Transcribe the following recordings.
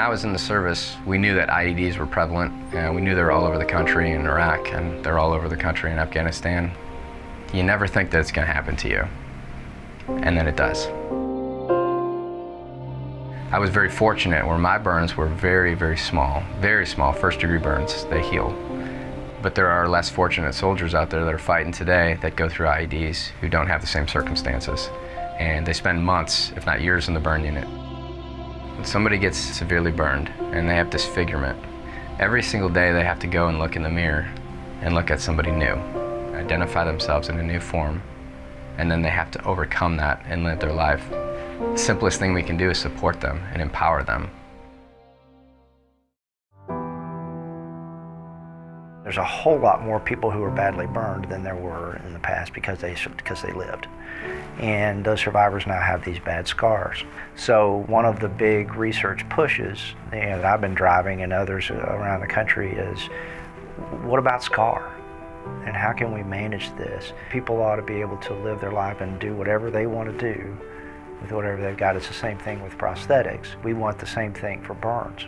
I was in the service, we knew that IEDs were prevalent, and we knew they were all over the country in Iraq, and they're all over the country in Afghanistan. You never think that it's going to happen to you, and then it does. I was very fortunate where my burns were very, very small, first-degree burns. They heal. But there are less fortunate soldiers out there that are fighting today that go through IEDs who don't have the same circumstances, and they spend months, if not years, in the burn unit. When somebody gets severely burned and they have disfigurement, every single day they have to go and look in the mirror and look at somebody new, identify themselves in a new form, and then they have to overcome that and live their life. The simplest thing we can do is support them and empower them. There's a whole lot more people who are badly burned than there were in the past because they lived. And those survivors now have these bad scars. So one of the big research pushes that I've been driving and others around the country is, what about scar? And how can we manage this? People ought to be able to live their life and do whatever they want to do with whatever they've got. It's the same thing with prosthetics. We want the same thing for burns.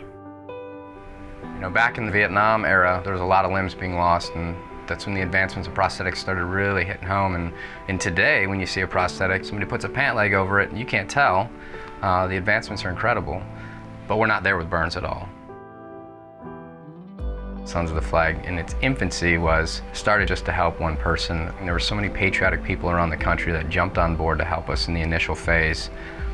You know, back in the Vietnam era, there was a lot of limbs being lost, and that's when the advancements of prosthetics started really hitting home. And today, when you see a prosthetic, somebody puts a pant leg over it, and you can't tell. The advancements are incredible, but we're not there with burns at all. Sons of the Flag, in its infancy, started just to help one person. And there were so many patriotic people around the country that jumped on board to help us in the initial phase.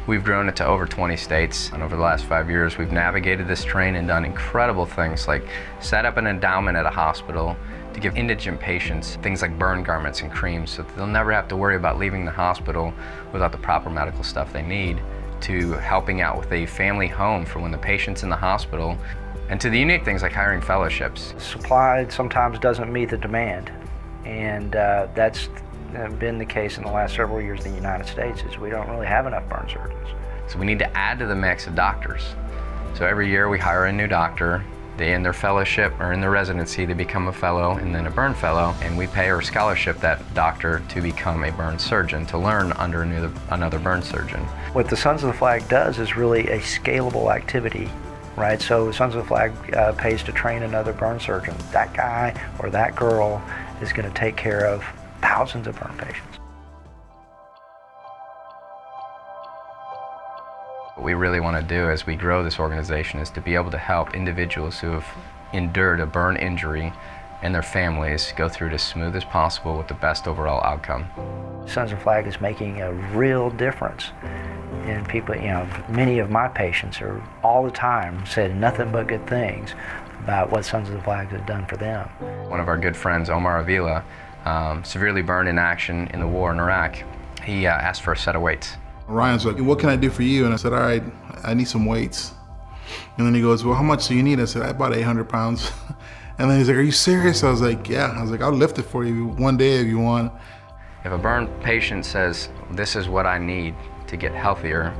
We've grown it to over 20 states, and over the last 5 years, we've navigated this terrain and done incredible things like set up an endowment at a hospital to give indigent patients things like burn garments and creams so that they'll never have to worry about leaving the hospital without the proper medical stuff they need, to helping out with a family home for when the patient's in the hospital, and to the unique things like hiring fellowships. Supply sometimes doesn't meet the demand, and that's been the case in the last several years in the United States. Is we don't really have enough burn surgeons. So we need to add to the mix of doctors. So every year we hire a new doctor. They end their fellowship or in their residency, they become a fellow and then a burn fellow, and we pay or scholarship that doctor to become a burn surgeon, to learn under another burn surgeon. What the Sons of the Flag does is really a scalable activity, right? So Sons of the Flag pays to train another burn surgeon. That guy or that girl is going to take care of thousands of burn patients. What we really want to do as we grow this organization is to be able to help individuals who have endured a burn injury and their families go through it as smooth as possible with the best overall outcome. Sons of the Flag is making a real difference in people. You know, many of my patients are all the time said nothing but good things about what Sons of the Flag has done for them. One of our good friends, Omar Avila, severely burned in action in the war in Iraq. He asked for a set of weights. Ryan's like, what can I do for you? And I said, all right, I need some weights. And then he goes, well, how much do you need? I said, about 800 pounds. And then he's like, are you serious? I was like, yeah. I was like, I'll lift it for you one day if you want. If a burn patient says, this is what I need to get healthier,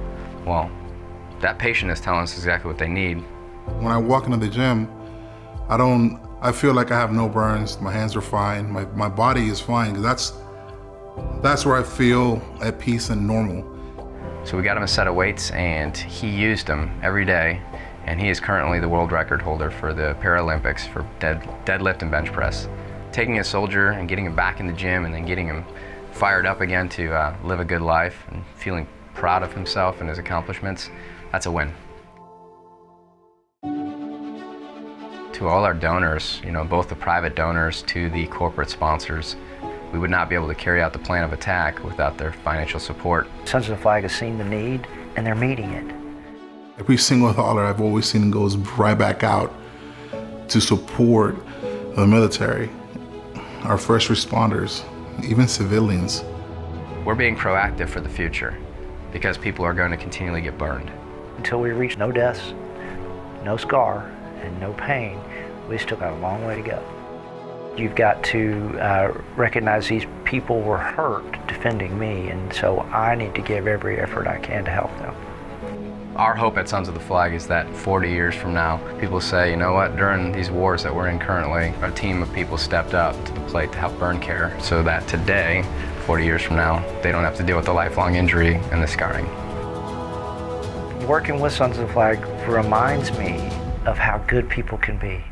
well, that patient is telling us exactly what they need. When I walk into the gym, I feel like I have no burns. My hands are fine. My body is fine, because that's where I feel at peace and normal. So we got him a set of weights, and he used them every day, and he is currently the world record holder for the Paralympics for deadlift and bench press. Taking a soldier and getting him back in the gym and then getting him fired up again to live a good life and feeling proud of himself and his accomplishments, that's a win. To all our donors, you know, both the private donors to the corporate sponsors, we would not be able to carry out the plan of attack without their financial support. Sons of the Flag has seen the need, and they're meeting it. Every single dollar I've always seen goes right back out to support the military, our first responders, even civilians. We're being proactive for the future because people are going to continually get burned. Until we reach no deaths, no scar, and no pain, we still got a long way to go. You've got to recognize these people were hurt defending me, and so I need to give every effort I can to help them. Our hope at Sons of the Flag is that 40 years from now, people say, you know what, during these wars that we're in currently, a team of people stepped up to the plate to help burn care, so that today, 40 years from now, they don't have to deal with the lifelong injury and the scarring. working with Sons of the Flag reminds me of how good people can be.